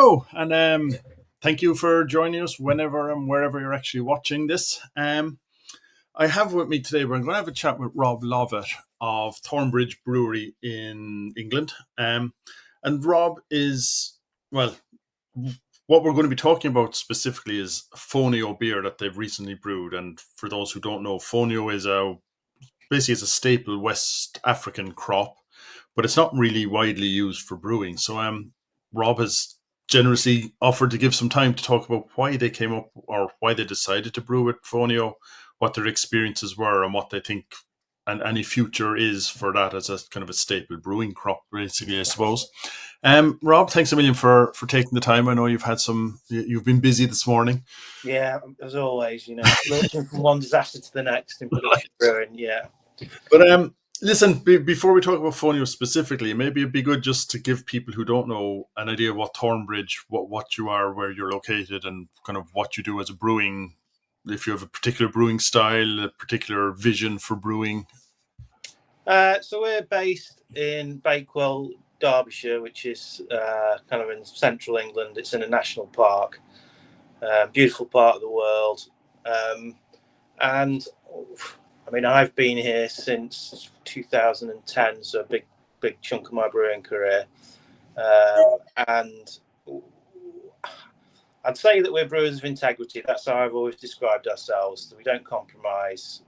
Hello, and thank you for joining us whenever and wherever you're actually watching this. I have with me today, we're going to have a chat with Rob Lovatt of Thornbridge Brewery in England. And Rob is, well, what we're going to be talking about specifically is Fonio beer that they've recently brewed. And for those who don't know, Fonio is basically it's a staple West African crop, but it's not really widely used for brewing. So Rob has generously offered to give some time to talk about why they came up or why they decided to brew with Fonio, what their experiences were, and what they think and any future is for that as a kind of a staple brewing crop, basically, I suppose. Rob, thanks a million for taking the time. I know you've been busy this morning. Yeah, as always, lurching from one disaster to the next in production brewing. Yeah. But listen, before we talk about Fonio specifically, maybe it'd be good just to give people who don't know an idea of what Thornbridge, what you are, where you're located, and kind of what you do as a brewing. If you have a particular brewing style, a particular vision for brewing. So we're based in Bakewell, Derbyshire, which is kind of in central England. It's in a national park, beautiful part of the world. And I mean, I've been here since 2010, so a big chunk of my brewing career. And I'd say that we're brewers of integrity. That's how I've always described ourselves. We don't compromise.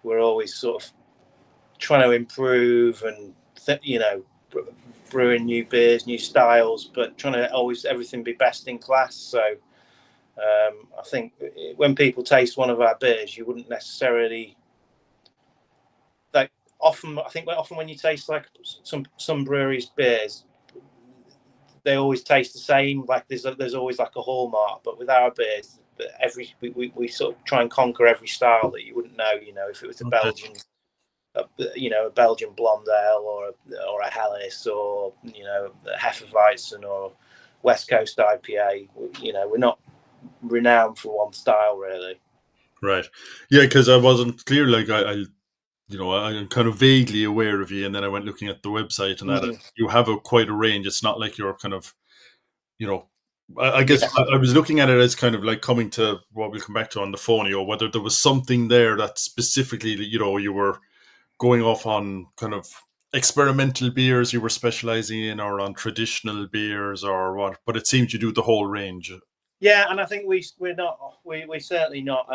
We're always sort of trying to improve and, brewing new beers, new styles, but trying to always everything be best in class. So I think when people taste one of our beers, you wouldn't necessarily often when you taste like some breweries' beers, they always taste the same. Like there's always like a hallmark, but with our beers, we sort of try and conquer every style that you wouldn't know. If it was a Belgian, a Belgian blonde ale or a Helles or a Hefeweizen or West Coast IPA. We're not renowned for one style really. Right. Yeah, because I wasn't clear. Like I'm kind of vaguely aware of you, and then I went looking at the website, and that you have quite a range. It's not like you're kind of, I guess I was looking at it as kind of like coming to what we'll come back to on the Fonio, whether there was something there that specifically, you were going off on kind of experimental beers you were specializing in, or on traditional beers, or what. But it seems you do the whole range. Yeah, and I think we're certainly not.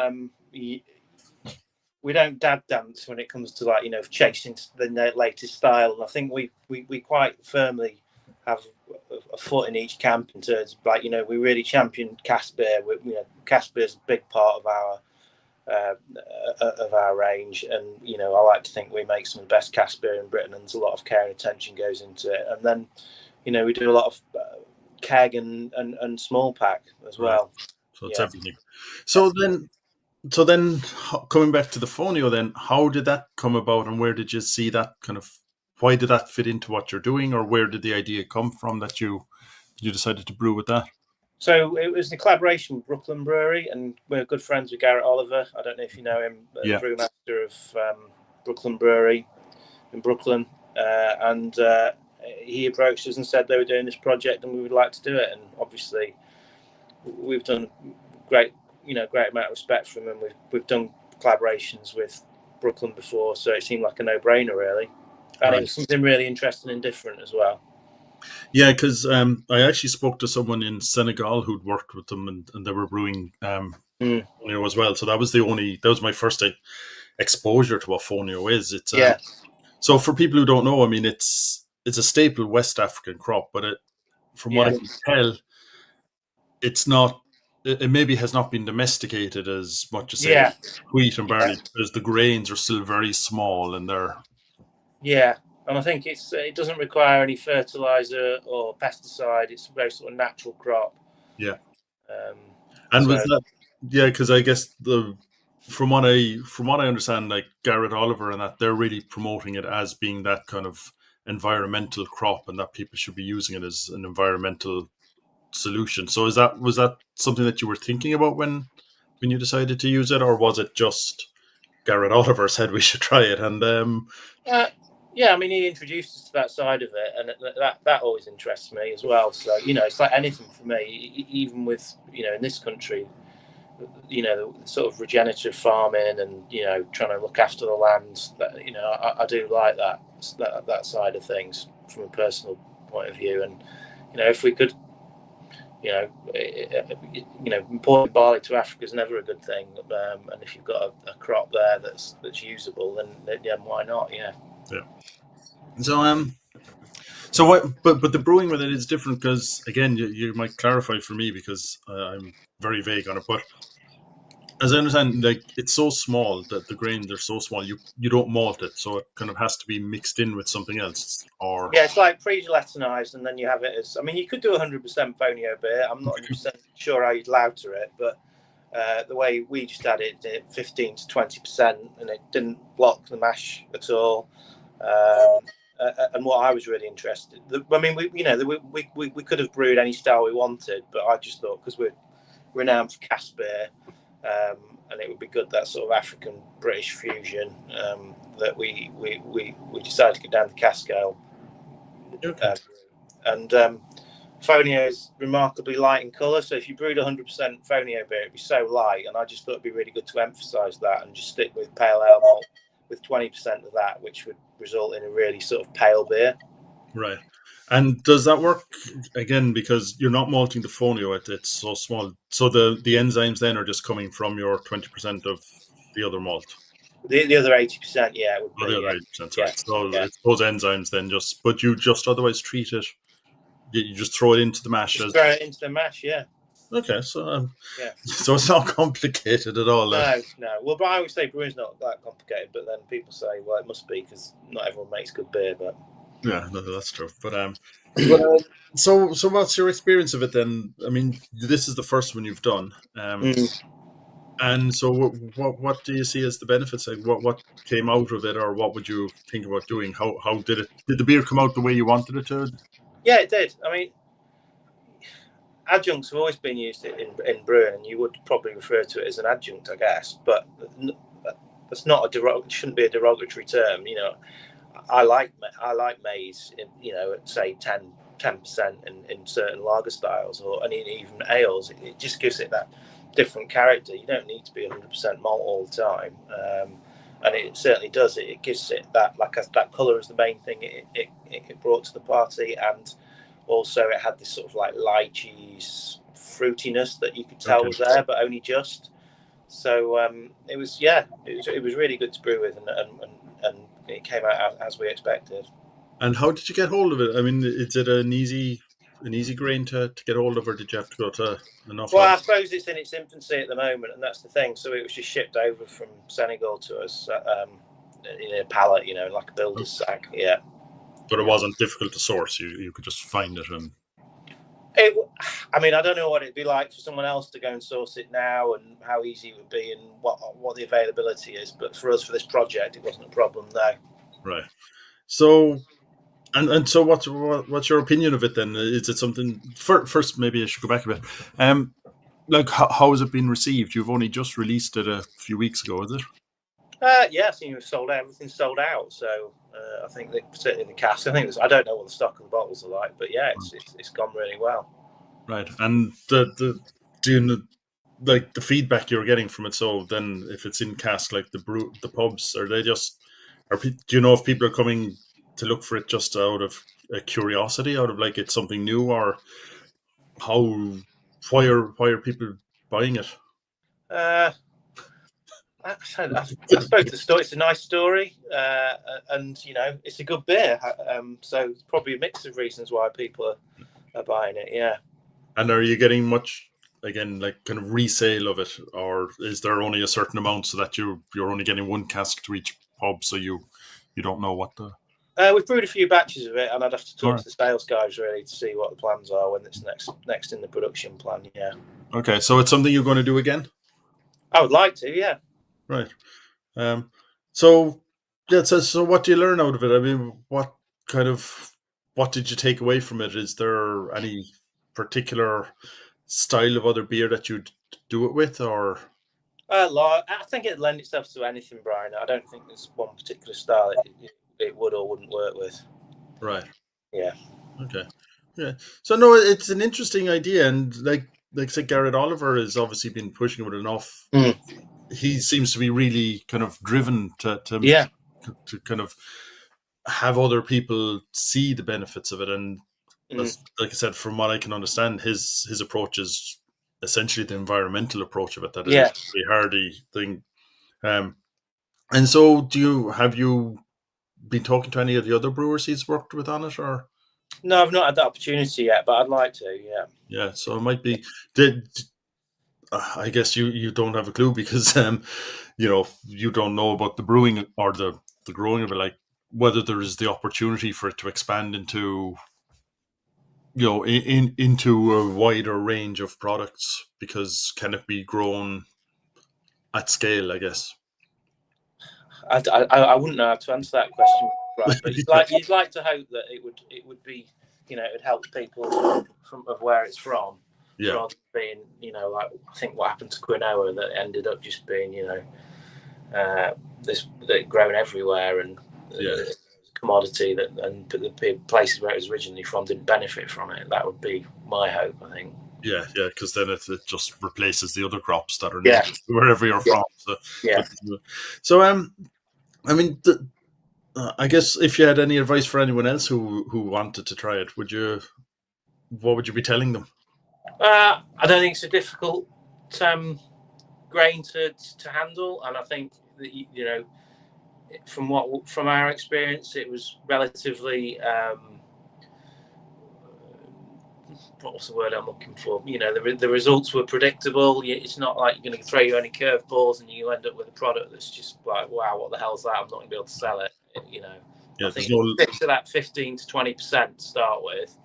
We don't dad dance when it comes to chasing the latest style. And I think we quite firmly have a foot in each camp in terms of we really champion cask beer. Cask beer is a big part of our range, and I like to think we make some of the best cask beer in Britain, and there's a lot of care and attention goes into it. And then we do a lot of keg and small pack as well. So it's everything. So then coming back to the Fonio, then how did that come about, and where did you see that kind of, why did that fit into what you're doing, or where did the idea come from that you decided to brew with that? So it was the collaboration with Brooklyn Brewery, and we're good friends with Garrett Oliver. I don't know if you know him, brewmaster of Brooklyn Brewery in Brooklyn. And he approached us and said they were doing this project and we would like to do it. And obviously we've done great amount of respect from him. We've done collaborations with Brooklyn before, so it seemed like a no-brainer really. And It was something really interesting and different as well. Yeah, because I actually spoke to someone in Senegal who'd worked with them, and they were brewing Fonio as well. So that was my first exposure to what Fonio is. It's So for people who don't know, I mean, it's a staple West African crop, but from what I can tell, it's not. It maybe has not been domesticated as much as wheat and barley, because the grains are still very small and they're. Yeah. And I think it doesn't require any fertilizer or pesticide. It's a very sort of natural crop. Yeah. Was that? Yeah, because I guess from what I understand, like Garrett Oliver and that, they're really promoting it as being that kind of environmental crop, and that people should be using it as an environmental solution. So was that something that you were thinking about when you decided to use it, or was it just Garrett Oliver said we should try it? And Yeah, I mean, he introduced us to that side of it, and that always interests me as well. So, it's like anything for me, even with, in this country, the sort of regenerative farming and, trying to look after the land, that, I do like that side of things from a personal point of view. And, if we could, importing barley to Africa is never a good thing. And if you've got a crop there that's usable, then yeah, why not? Yeah. So what? But the brewing with it is different because again, you might clarify for me because I'm very vague on it. But as I understand, like it's so small that the grains are so small, you don't malt it, so it kind of has to be mixed in with something else. Or yeah, it's like pre-gelatinized, and then you have it as. I mean, you could do 100% Fonio beer. I'm not 100% sure how you'd lauter it, but the way we just had it, 15 to 20%, and it didn't block the mash at all. And what I was really interested, I mean, we could have brewed any style we wanted, but I just thought because we're renowned for cask beer, and it would be good that sort of African British fusion, that we decided to go down the cask ale. okay. And Fonio is remarkably light in colour, so if you brewed 100% Fonio beer, it'd be so light, and I just thought it'd be really good to emphasise that and just stick with pale ale malt with 20% of that, which would result in a really sort of pale beer. Right. And does that work again because you're not malting the Fonio? It's so small, so the enzymes then are just coming from your 20% of the other malt. The other 80%, yeah, would be, the other 80%, sorry. So yeah. it's those enzymes then but you just otherwise treat it. You just throw it into the mash. Just throw it into the mash, yeah. Okay, so yeah. So it's not complicated at all. No. Well, but I always say brewing's not that complicated, but then people say, well, it must be because not everyone makes good beer. But yeah, no, that's true. But so what's your experience of it then? I mean, this is the first one you've done, and so what do you see as the benefits? Like what came out of it, or what would you think about doing? How did the beer come out the way you wanted it to? Yeah, it did. I mean, adjuncts have always been used in brewing, and you would probably refer to it as an adjunct, I guess. But that's not shouldn't be a derogatory term. I like maize. At say 10% in certain lager styles, and even ales. It just gives it that different character. You don't need to be 100% malt all the time, and it certainly does. It gives it that that colour is the main thing it brought to the party, and also it had this sort of like lychees fruitiness that you could tell was there, but only just. So it was really good to brew with, and it came out as we expected. And how did you get hold of it? I mean, is it an easy grain to get hold of, or did you have to go to an awful Well, lot? I suppose it's in its infancy at the moment, and that's the thing. So it was just shipped over from Senegal to us in a pallet, like a builder's sack. Yeah. But it wasn't difficult to source. You could just find it and. I mean, I don't know what it'd be like for someone else to go and source it now, and how easy it would be, and what the availability is. But for us, for this project, it wasn't a problem, no. Right. So, and so, what's your opinion of it then? Is it something? First, maybe I should go back a bit. Like how has it been received? You've only just released it a few weeks ago, is it? Yeah, I think we've sold out. Everything's sold out. So I think that particularly the cask. I don't know what the stock of the bottles are like, but yeah, it's gone really well. Right, and do you know, like the feedback you're getting from it? So then, if it's in cask, like the pubs, are they just? Do you know if people are coming to look for it just out of a curiosity, out of like it's something new, or why are people buying it? I suppose the story. It's a nice story, and it's a good beer. So it's probably a mix of reasons why people are buying it. Yeah. And are you getting much again, like kind of resale of it, or is there only a certain amount so that you're only getting one cask to each pub, so you don't know what the. We've brewed a few batches of it, and I'd have to talk to the sales guys really to see what the plans are when it's next in the production plan. Yeah. Okay, so it's something you're going to do again? I would like to. Yeah. Right. So yeah. So what do you learn out of it? I mean, what did you take away from it? Is there any particular style of other beer that you'd do it with, or? I think it'd lend itself to anything, Brian. I don't think there's one particular style. it would or wouldn't work with. Right. Yeah. Okay. Yeah. So no, it's an interesting idea, and like I said, Garrett Oliver has obviously been pushing it enough. Mm. He seems to be really kind of driven to kind of have other people see the benefits of it. And as, like I said, from what I can understand, his approach is essentially the environmental approach of it. That is the hardy thing. And so, have you been talking to any of the other brewers he's worked with on it, or? No, I've not had that opportunity yet, but I'd like to. Yeah. Yeah. So it might be. I guess you don't have a clue because you don't know about the brewing or the growing of it, like whether there is the opportunity for it to expand into into a wider range of products, because can it be grown at scale, I guess. I wouldn't know how to answer that question, Rob, but you'd like to hope that it would be, it would help people from of where it's from, rather than being, like I think what happened to quinoa, that ended up just being, this that grown everywhere, and commodity that, and the places where it was originally from didn't benefit from it. That would be my hope, I think. Yeah, because then it just replaces the other crops that are native wherever you're from. So, so I mean, I guess if you had any advice for anyone else who wanted to try it, what would you be telling them? I don't think it's a difficult grain to handle, and I think that from our experience, it was relatively what's the word I'm looking for? The results were predictable. It's not like you're going to throw you any curveballs and you end up with a product that's just like, wow, what the hell's that? I'm not going to be able to sell it. I think stick to that 15 to 20% to start with,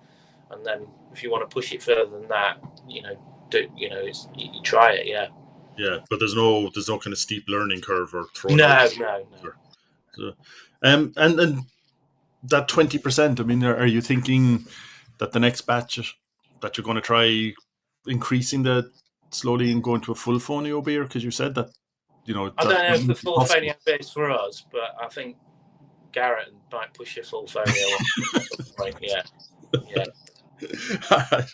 and then if you want to push it further than that, you try it. Yeah, but there's no kind of steep learning curve or throw. No. So, and that 20%. I mean, are you thinking that the next batch that you're going to try increasing the slowly and going to a full Fonio beer? Because you said that, I don't know if the full Fonio beer is for us, but I think Garrett might push a full Fonio. Yeah. All right.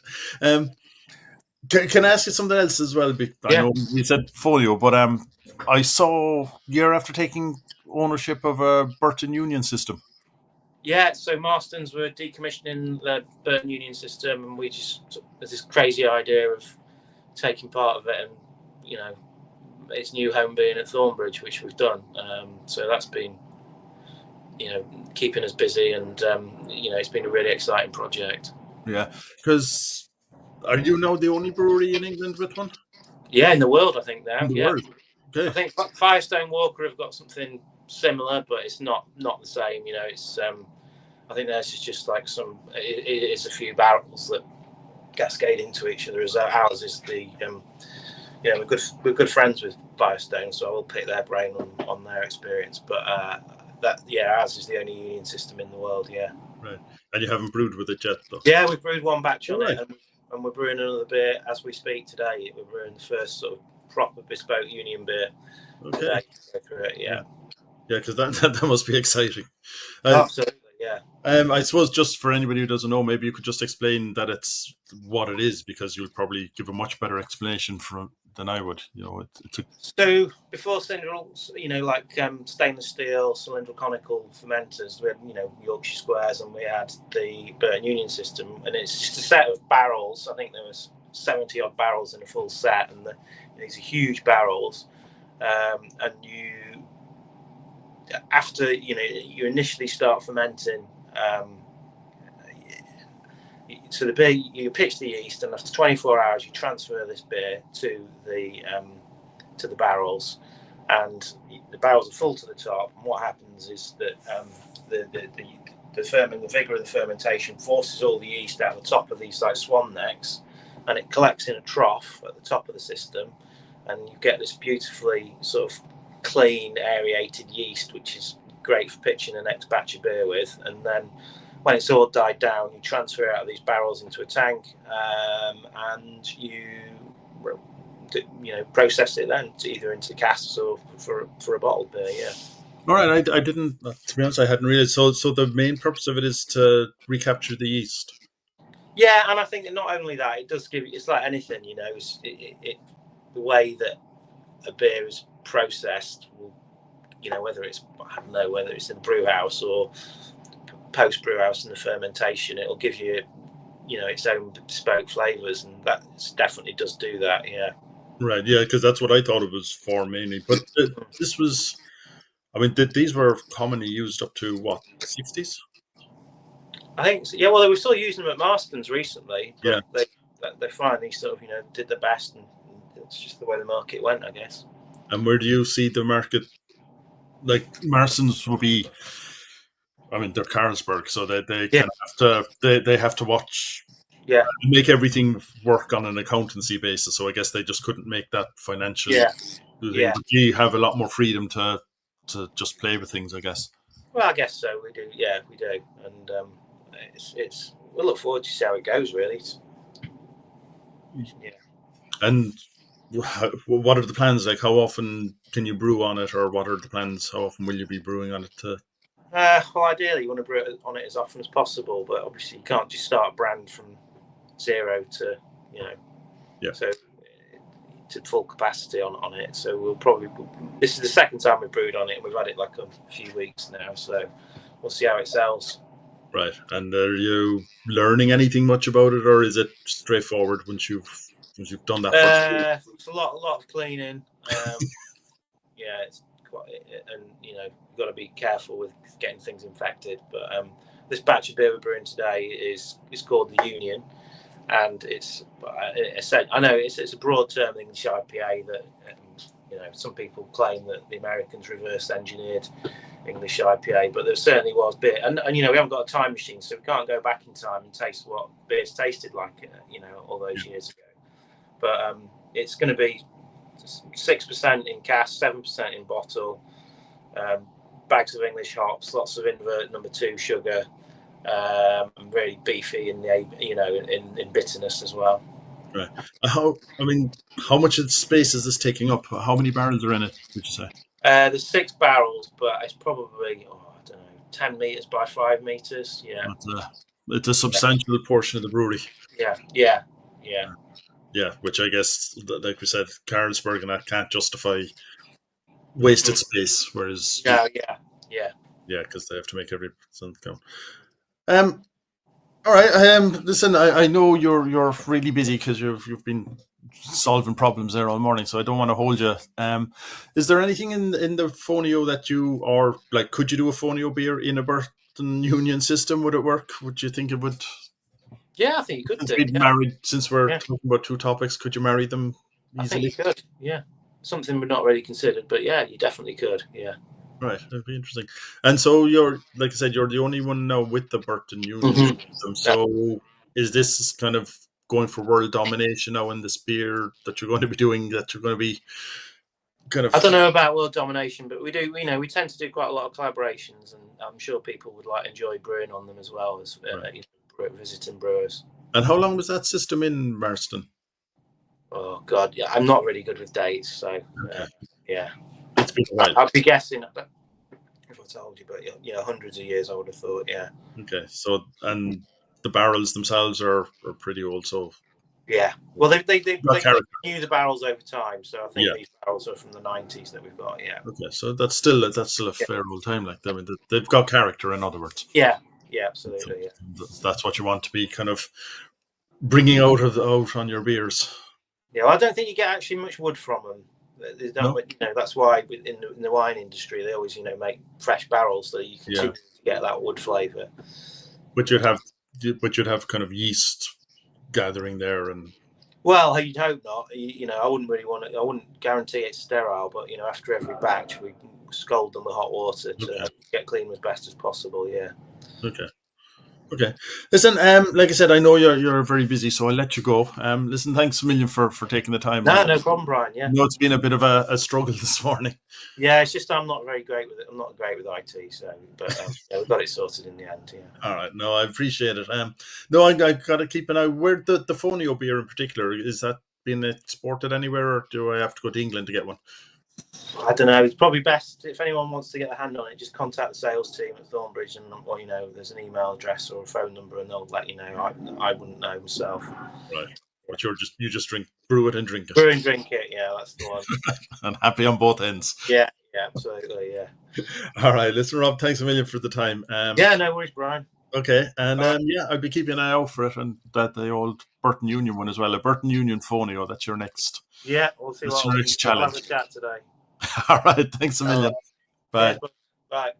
Can I ask you something else as well? I know you said Fonio, but I saw you're after taking ownership of a Burton Union system. Yeah, so Marston's were decommissioning the Burton Union system, and there's this crazy idea of taking part of it, and its new home being at Thornbridge, which we've done. So that's been keeping us busy, and it's been a really exciting project. Yeah, because are you now the only brewery in England with one? Yeah, in the world, I think now. In the world. Okay. I think Firestone Walker have got something similar, but it's not the same. It's I think theirs is just like it is a few barrels that cascade into each other. As ours is the we're good friends with Firestone, so I will pick their brain on their experience. But ours is the only union system in the world. Yeah. Right, and you haven't brewed with it yet, though. Yeah, we've brewed one batch on it, and we're brewing another beer as we speak today. We're brewing the first sort of proper bespoke union beer. Okay. Today. Yeah, because that must be exciting. Absolutely, yeah. I suppose just for anybody who doesn't know, maybe you could just explain that it's what it is, because you'll probably give a much better explanation than I would. So before cylindrical, like stainless steel, cylindrical conical fermenters, we had Yorkshire squares, and we had the Burton Union system, and it's just a set of barrels. I think there was 70 odd barrels in a full set, and these are huge barrels, and after you initially start fermenting. So the beer, you pitch the yeast, and after 24 hours, you transfer this beer to the barrels, and the barrels are full to the top. And what happens is that the vigor of the fermentation forces all the yeast out the top of these like swan necks, and it collects in a trough at the top of the system, and you get this beautifully sort of clean, aerated yeast, which is great for pitching the next batch of beer with. And then when it's all died down, you transfer out of these barrels into a tank, and you process it then either into casks or for a bottled beer. Yeah. All right, I didn't. To be honest, I hadn't realized. So the main purpose of it is to recapture the yeast. Yeah, and I think not only that, it does give. It's like anything, the way that a beer is processed will, whether it's whether it's in the brew house or post brew house in the fermentation, it'll give you its own bespoke flavors, and that definitely does do that. Yeah. Right. Yeah, because that's what I thought it was for mainly. But this was, I mean, these were commonly used up to what, the 60s? I think so, yeah. Well, they were still using them at Marston's recently, but Yeah. they finally sort of did the best, and it's just the way the market went, I guess. And where do you see the market? Like Marston's will be, I mean, they're Carlsberg, so they kind of have to they have to watch, make everything work on an accountancy basis. So I guess they just couldn't make that financial thing. But you have a lot more freedom to just play with things, I guess. Well, I guess so. We do. Yeah, we do, and it's we'll look forward to see how it goes. Really. Yeah. And what are the plans? Like, how often can you brew on it, or what are the plans? How often will you be brewing on it? Well, ideally, you want to brew on it as often as possible, but obviously, you can't just start a brand from zero to so to full capacity on it. So we'll probably, this is the second time we've brewed on it, and we've had it like a few weeks now. So we'll see how it sells. Right. And are you learning anything much about it, or is it straightforward once you've done that? It's a lot of cleaning. Yeah, it's quite, and you've got to be careful with getting things infected. But this batch of beer we're brewing today is called the Union, and I know it's a broad term, English IPA, that some people claim that the Americans reverse engineered English IPA, but there certainly was beer, and we haven't got a time machine, so we can't go back in time and taste what beers tasted like all those years ago. But it's going to be 6% in cask, 7% in bottle, bags of English hops, lots of invert number 2 sugar, really beefy in in bitterness as well. Right. How much of space is this taking up? How many barrels are in it, would you say? There's 6 barrels, but it's probably 10 meters by 5 meters. Yeah, it's a substantial portion of the brewery. Yeah. Which I guess, like we said, Carlsberg and that can't justify wasted space, whereas yeah, because they have to make every percent count. All right. Listen, I know you're really busy because you've been solving problems there all morning, so I don't want to hold you. Is there anything in the Fonio that could you do a Fonio beer in a Burton Union system? Would it work? Would you think it would? Yeah, I think you could do. Married, since we're talking about 2 topics, could you marry them easily? I think you could. Yeah, something we're not really considered, but yeah, you definitely could. Yeah. Right, that'd be interesting. And so you're, like I said, you're the only one now with the Burton Union system. So is this kind of going for world domination now in this beer that you're going to be doing? That you're going to be kind of? I don't know about world domination, but we do. We tend to do quite a lot of collaborations, and I'm sure people would enjoy brewing on them as well as visiting brewers. And how long was that system in Marston? Oh God, yeah, I'm not really good with dates, so yeah. It's been a while. I'd be guessing if I told you, but hundreds of years, I would have thought. Yeah. Okay, so and the barrels themselves are pretty old, so. Yeah, well, they renew the barrels over time, so I think these barrels are from the 90s that we've got. Yeah. Okay, so that's still a fair old time. Like, I mean, they've got character, in other words. Yeah, absolutely. So that's what you want to be kind of bringing out on your beers. Yeah, I don't think you get actually much wood from them. That's why in the wine industry they always make fresh barrels so you continue to get that wood flavour. But you'd have kind of yeast gathering there, and well, you'd hope not. I wouldn't really want to. I wouldn't guarantee it's sterile, but after every batch we scald them with hot water to get clean as best as possible. Yeah. Okay. Listen, like I said, I know you're very busy, so I'll let you go. Listen, thanks a million for taking the time. No problem, Brian. Yeah. It's been a bit of a struggle this morning. Yeah, it's just I'm not very great with it. I'm not great with IT, so but we got it sorted in the end. Yeah. All right. No, I appreciate it. I got to keep an eye. Where the Fonio beer in particular, is that being exported anywhere, or do I have to go to England to get one? I don't know. It's probably best if anyone wants to get a hand on it, just contact the sales team at Thornbridge, and or there's an email address or a phone number, and they'll let you know. I wouldn't know myself. Right. But you just brew it and drink it. Brew and drink it. Yeah, that's the one. And happy on both ends. Yeah, absolutely. Yeah. All right, listen, Rob. Thanks a million for the time. Yeah, no worries, Brian. Okay, and I'll be keeping an eye out for it, and that the old Burton Union one as well. A Burton Union Fonio. That's your next. Yeah, we'll see. That's your next challenge. We'll have a chat today. All right, thanks a million. Bye. Yeah, bye.